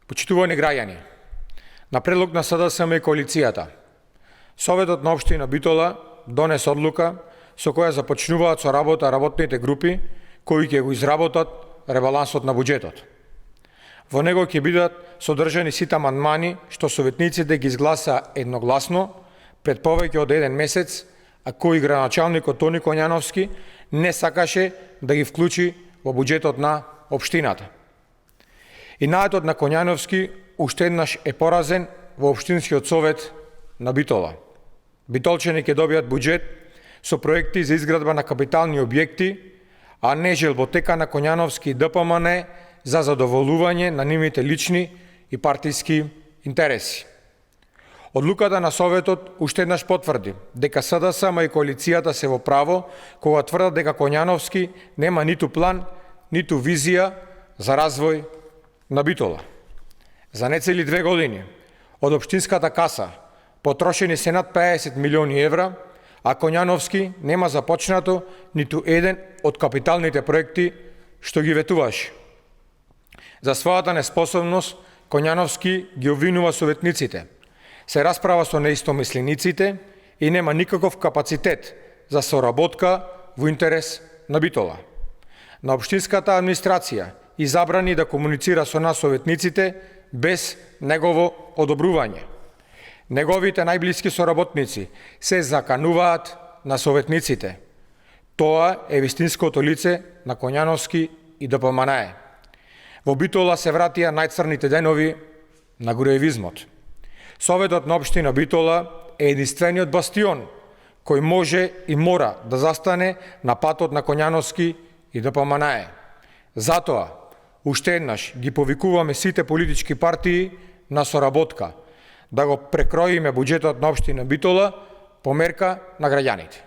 Почитувани граѓани, на предлог на СДСМ и коалицијата, Советот на општина Битола донес одлука со која започнуваат со работа работните групи кои ќе го изработат ребалансот на буџетот. Во него ќе бидат содржани сите амандмани што советниците ги изгласа едногласно пред повеќе од еден месец, а кои градоначалникот Тони Коњановски не сакаше да ги вклучи во буџетот на општината. Инаетот на Коњановски уште еднаш е поразен во Општинскиот совет на Битола. Битолчани ќе добијат буџет со проекти за изградба на капитални објекти, а не желботека на Коњановски и ДПМН за задоволување на нивните лични и партиски интереси. Одлуката на Советот уште еднаш потврди дека СДСМ и коалицијата се во право кога тврдат дека Коњановски нема ниту план, ниту визија за развој на Битола. За нецели 2 години од општинската каса потрошени се над 50 милиони евра, а Коњановски нема започнато ниту еден од капиталните проекти што ги ветуваше. За својата неспособност Коњановски ги обвинува советниците, се расправа со неистомислениците и нема никаков капацитет за соработка во интерес на Битола. На општинската администрација и забрани да комуницира со нас советниците без негово одобрување. Неговите најблиски соработници се закануваат на советниците. Тоа е вистинското лице на Коњановски и ДПМН. Во Битола се вратија најцрните денови на груевизмот. Советот на општина Битола е единствениот бастион кој може и мора да застане на патот на Коњановски и ДПМН. Затоа, уште еднаш ги повикуваме сите политички партии на соработка, да го прекроиме буџетот на општина Битола по мерка на граѓаните.